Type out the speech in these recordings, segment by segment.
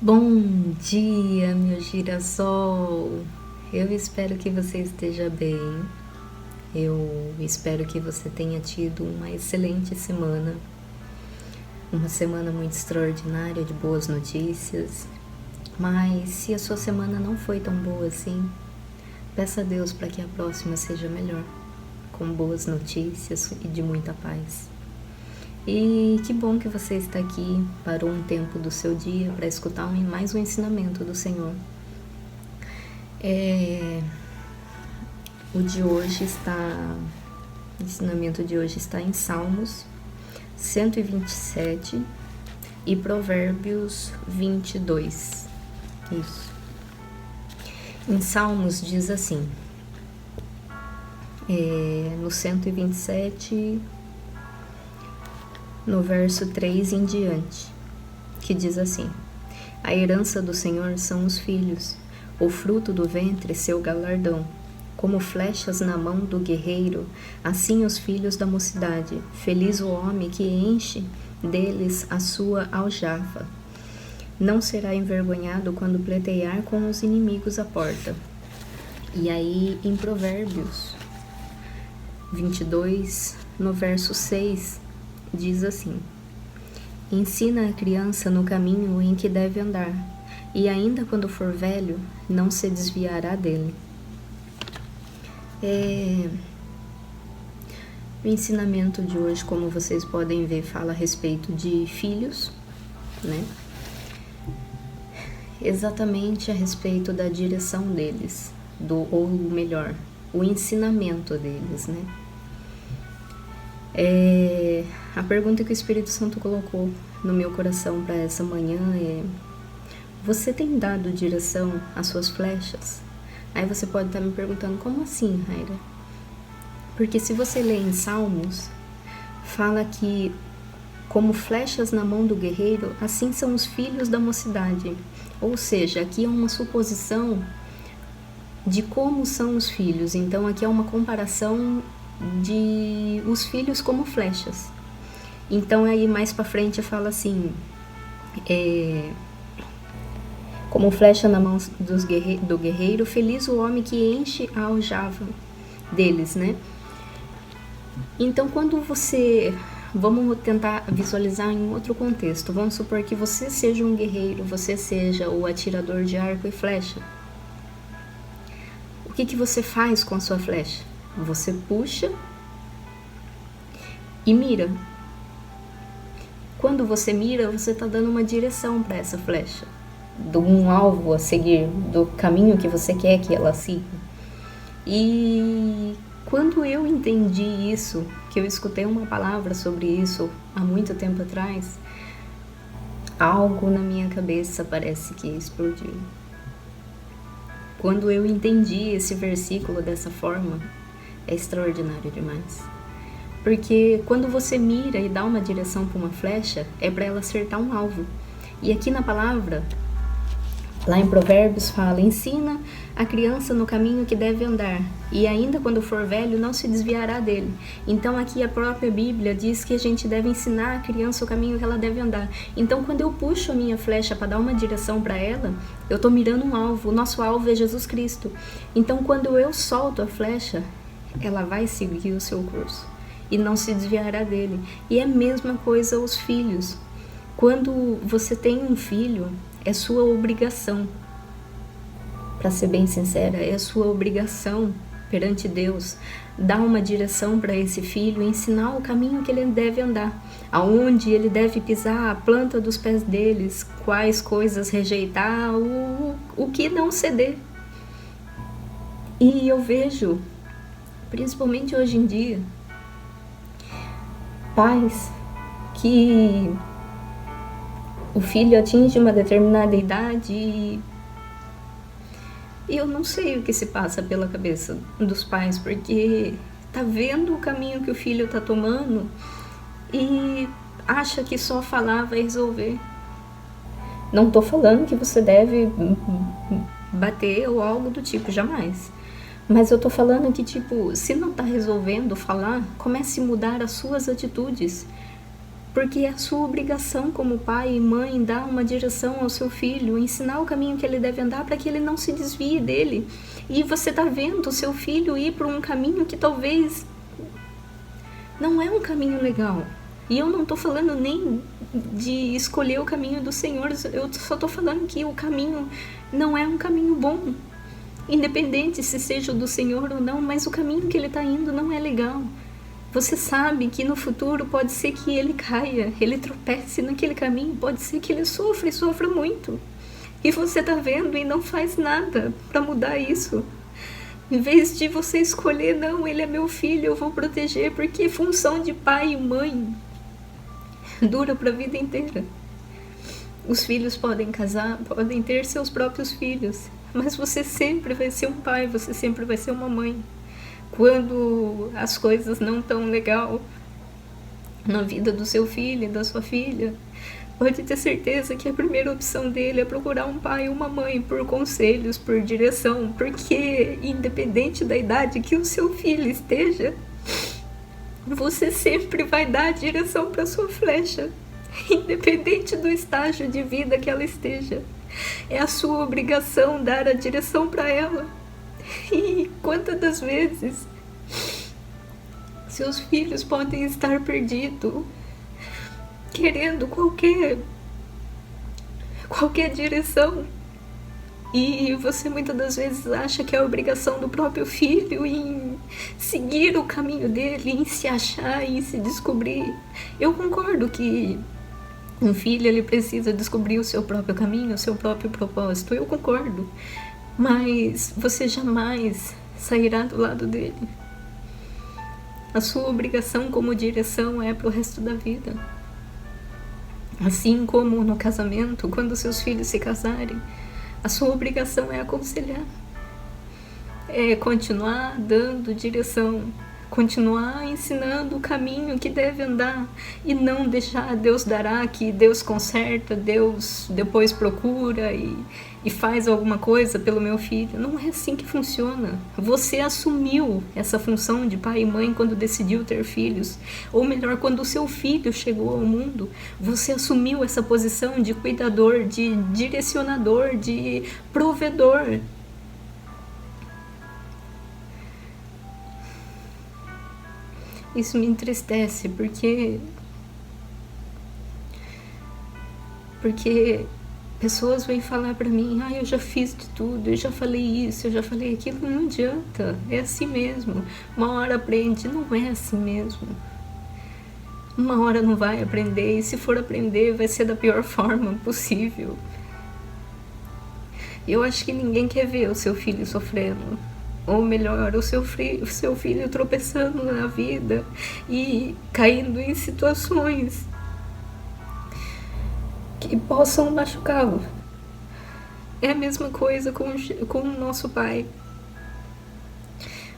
Bom dia, meu girassol! Eu espero que você esteja bem. Eu espero que você tenha tido uma excelente semana. Uma semana muito extraordinária de boas notícias. Mas se a sua semana não foi tão boa assim, peça a Deus para que a próxima seja melhor, com boas notícias e de muita paz. E que bom que você está aqui, parou um tempo do seu dia para escutar mais um ensinamento do Senhor. O ensinamento de hoje está em Salmos 127 e Provérbios 22. Isso. Em Salmos diz assim, no 127, no verso 3 em diante, que diz assim: A herança do Senhor são os filhos, o fruto do ventre seu galardão. Como flechas na mão do guerreiro, assim os filhos da mocidade. Feliz o homem que enche deles a sua aljava. Não será envergonhado quando pleitear com os inimigos à porta. E aí, em Provérbios 22, no verso 6, diz assim: Ensina a criança no caminho em que deve andar, e ainda quando for velho, não se desviará dele. O ensinamento de hoje, como vocês podem ver, fala a respeito de filhos, né? Exatamente a respeito da direção deles, ou melhor, o ensinamento deles, né? A pergunta que o Espírito Santo colocou no meu coração para essa manhã é: você tem dado direção às suas flechas? Aí você pode estar me perguntando, como assim, Raira? Porque se você ler em Salmos, fala que como flechas na mão do guerreiro, assim são os filhos da mocidade. Ou seja, aqui é uma suposição de como são os filhos. Então aqui é uma comparação de os filhos como flechas. Então aí mais pra frente fala assim, como flecha na mão do guerreiro, feliz o homem que enche a aljava deles, né? Então quando você... Vamos tentar visualizar em outro contexto. Vamos supor que você seja um guerreiro, você seja o atirador de arco e flecha. O que você faz com a sua flecha? Você puxa e mira. Quando você mira, você está dando uma direção para essa flecha, de um alvo a seguir, do caminho que você quer que ela siga. E quando eu entendi isso, que eu escutei uma palavra sobre isso há muito tempo atrás, algo na minha cabeça parece que explodiu. Quando eu entendi esse versículo dessa forma, é extraordinário demais. Porque quando você mira e dá uma direção para uma flecha, é para ela acertar um alvo. E aqui na palavra, lá em Provérbios fala: ensina a criança no caminho que deve andar, e ainda quando for velho não se desviará dele. Então aqui a própria Bíblia diz que a gente deve ensinar a criança o caminho que ela deve andar. Então quando eu puxo a minha flecha para dar uma direção para ela, eu estou mirando um alvo. O nosso alvo é Jesus Cristo. Então quando eu solto a flecha, ela vai seguir o seu curso e não se desviará dele. E é a mesma coisa os filhos. Quando você tem um filho, é sua obrigação, para ser bem sincera, é sua obrigação perante Deus dar uma direção para esse filho, ensinar o caminho que ele deve andar, aonde ele deve pisar, a planta dos pés deles, quais coisas rejeitar, o que não ceder. E eu vejo, principalmente hoje em dia, pais que o filho atinge uma determinada idade e eu não sei o que se passa pela cabeça dos pais, porque tá vendo o caminho que o filho tá tomando e acha que só falar vai resolver. Não tô falando que você deve bater ou algo do tipo, jamais. Mas eu tô falando que, tipo, se não tá resolvendo falar, comece a mudar as suas atitudes. porque é a sua obrigação como pai e mãe dar uma direção ao seu filho, ensinar o caminho que ele deve andar para que ele não se desvie dele. E você está vendo o seu filho ir por um caminho que talvez não é um caminho legal. E eu não estou falando nem de escolher o caminho do Senhor, eu só estou falando que o caminho não é um caminho bom. Independente se seja do Senhor ou não, mas o caminho que ele está indo não é legal. Você sabe que no futuro pode ser que ele caia, ele tropece naquele caminho, pode ser que ele sofra e sofra muito. E você está vendo e não faz nada para mudar isso. Em vez de você escolher, não, ele é meu filho, eu vou proteger, porque função de pai e mãe dura para a vida inteira. Os filhos podem casar, podem ter seus próprios filhos, mas você sempre vai ser um pai, você sempre vai ser uma mãe. Quando as coisas não estão legal na vida do seu filho e da sua filha, pode ter certeza que a primeira opção dele é procurar um pai e uma mãe por conselhos, por direção, porque independente da idade que o seu filho esteja, você sempre vai dar a direção para sua flecha, independente do estágio de vida que ela esteja. É a sua obrigação dar a direção para ela. E quantas das vezes seus filhos podem estar perdidos, querendo qualquer direção, e você muitas das vezes acha que é a obrigação do próprio filho em seguir o caminho dele, em se achar, em se descobrir. Eu concordo que um filho ele precisa descobrir o seu próprio caminho, o seu próprio propósito, eu concordo, mas você jamais sairá do lado dele. A sua obrigação como direção é para o resto da vida. Assim como no casamento, quando seus filhos se casarem, a sua obrigação é aconselhar, é continuar dando direção, continuar ensinando o caminho que deve andar e não deixar Deus dará, que Deus conserta, Deus depois procura e faz alguma coisa pelo meu filho. Não é assim que funciona. Você assumiu essa função de pai e mãe quando decidiu ter filhos, ou melhor, quando o seu filho chegou ao mundo, você assumiu essa posição de cuidador, de direcionador, de provedor. Isso me entristece, porque pessoas vêm falar pra mim, eu já fiz de tudo, eu já falei isso, eu já falei aquilo. Não adianta, é assim mesmo. Uma hora aprende, não é assim mesmo. Uma hora não vai aprender, e se for aprender vai ser da pior forma possível. Eu acho que ninguém quer ver o seu filho sofrendo, ou melhor, o seu filho tropeçando na vida e caindo em situações que possam machucá-lo. É a mesma coisa com o nosso pai.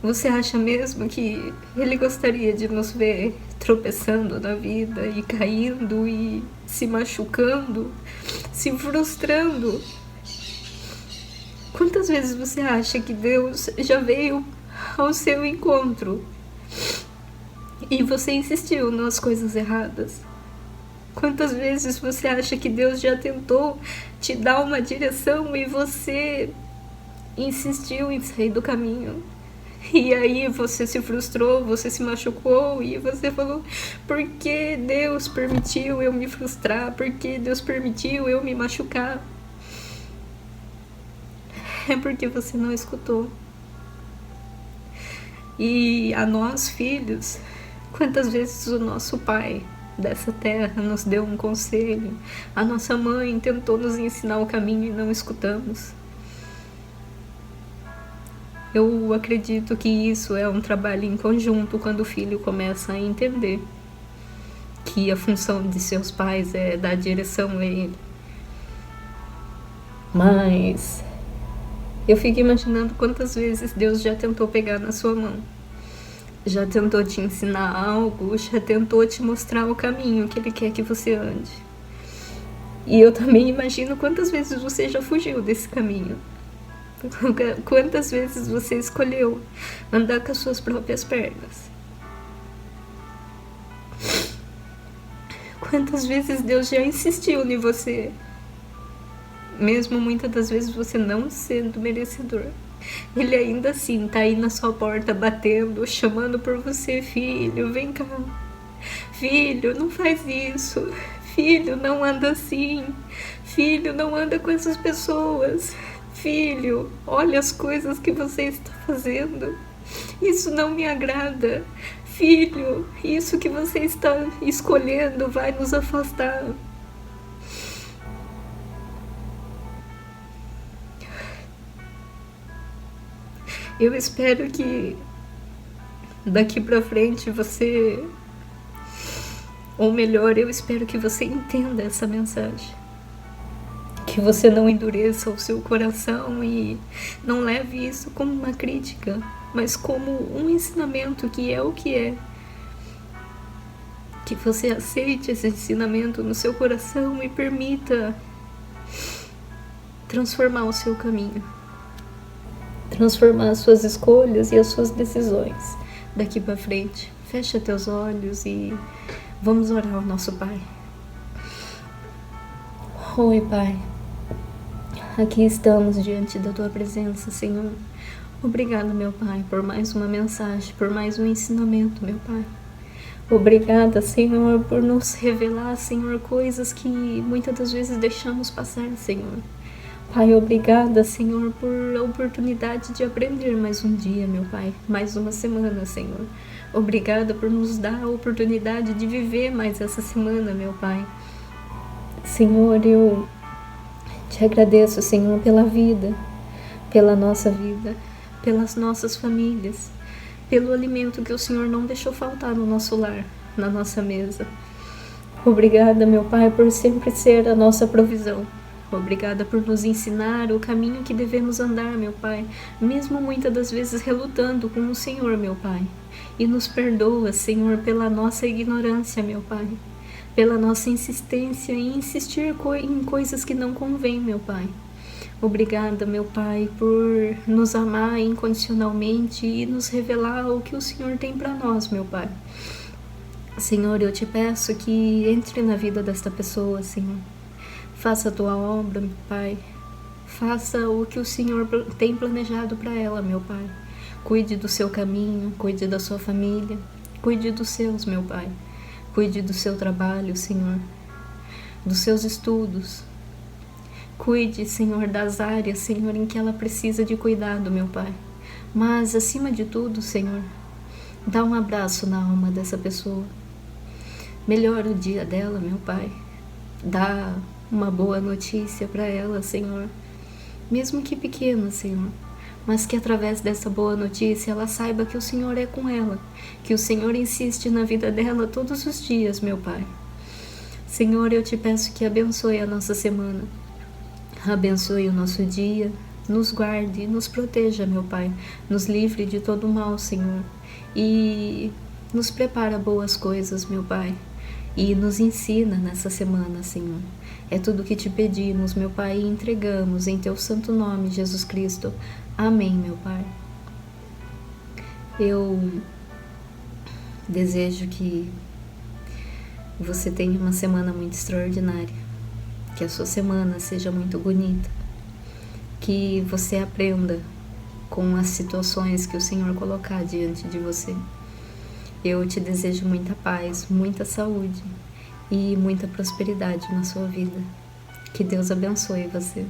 Você acha mesmo que ele gostaria de nos ver tropeçando na vida e caindo e se machucando, se frustrando? Quantas vezes você acha que Deus já veio ao seu encontro e você insistiu nas coisas erradas? Quantas vezes você acha que Deus já tentou te dar uma direção e você insistiu em sair do caminho? E aí você se frustrou, você se machucou e você falou: por que Deus permitiu eu me frustrar? Por que Deus permitiu eu me machucar? É porque você não escutou. E a nós, filhos, quantas vezes o nosso pai dessa terra nos deu um conselho, a nossa mãe tentou nos ensinar o caminho e não escutamos. Eu acredito que isso é um trabalho em conjunto quando o filho começa a entender que a função de seus pais é dar direção a ele. Mas eu fico imaginando quantas vezes Deus já tentou pegar na sua mão, já tentou te ensinar algo, já tentou te mostrar o caminho que Ele quer que você ande. E eu também imagino quantas vezes você já fugiu desse caminho. Quantas vezes você escolheu andar com as suas próprias pernas. Quantas vezes Deus já insistiu em você, mesmo muitas das vezes você não sendo merecedor. Ele ainda assim tá aí na sua porta batendo, chamando por você: filho, vem cá. Filho, não faz isso. Filho, não anda assim. Filho, não anda com essas pessoas. Filho, olha as coisas que você está fazendo. Isso não me agrada. Filho, isso que você está escolhendo vai nos afastar. Eu espero que daqui pra frente você, ou melhor, eu espero que você entenda essa mensagem. Que você não endureça o seu coração e não leve isso como uma crítica, mas como um ensinamento que é o que é. Que você aceite esse ensinamento no seu coração e permita transformar o seu caminho. Transformar as suas escolhas e as suas decisões daqui para frente. Fecha teus olhos e vamos orar ao nosso Pai. Oi, Pai. Aqui estamos diante da Tua presença, Senhor. Obrigado, meu Pai, por mais uma mensagem, por mais um ensinamento, meu Pai. Obrigada, Senhor, por nos revelar, Senhor, coisas que muitas das vezes deixamos passar, Senhor. Pai, obrigada, Senhor, por a oportunidade de aprender mais um dia, meu Pai, mais uma semana, Senhor. Obrigada por nos dar a oportunidade de viver mais essa semana, meu Pai. Senhor, eu te agradeço, Senhor, pela vida, pela nossa vida, pelas nossas famílias, pelo alimento que o Senhor não deixou faltar no nosso lar, na nossa mesa. Obrigada, meu Pai, por sempre ser a nossa provisão. Obrigada por nos ensinar o caminho que devemos andar, meu Pai, mesmo muitas das vezes relutando com o Senhor, meu Pai. E nos perdoa, Senhor, pela nossa ignorância, meu Pai, pela nossa insistência em insistir em coisas que não convêm, meu Pai. Obrigada, meu Pai, por nos amar incondicionalmente e nos revelar o que o Senhor tem para nós, meu Pai. Senhor, eu te peço que entre na vida desta pessoa, Senhor. Faça a tua obra, meu Pai. Faça o que o Senhor tem planejado para ela, meu Pai. Cuide do seu caminho, cuide da sua família, cuide dos seus, meu Pai. Cuide do seu trabalho, Senhor, dos seus estudos. Cuide, Senhor, das áreas, Senhor, em que ela precisa de cuidado, meu Pai. Mas, acima de tudo, Senhor, dá um abraço na alma dessa pessoa. Melhora o dia dela, meu Pai. Dá uma boa notícia para ela, Senhor, mesmo que pequena, Senhor, mas que através dessa boa notícia ela saiba que o Senhor é com ela, que o Senhor insiste na vida dela todos os dias, meu Pai. Senhor, eu te peço que abençoe a nossa semana, abençoe o nosso dia, nos guarde e nos proteja, meu Pai, nos livre de todo mal, Senhor, e nos prepara boas coisas, meu Pai, e nos ensina nessa semana, Senhor. É tudo que te pedimos, meu Pai, e entregamos em teu santo nome, Jesus Cristo. Amém, meu Pai. Eu desejo que você tenha uma semana muito extraordinária, que a sua semana seja muito bonita, que você aprenda com as situações que o Senhor colocar diante de você. Eu te desejo muita paz, muita saúde e muita prosperidade na sua vida. Que Deus abençoe você.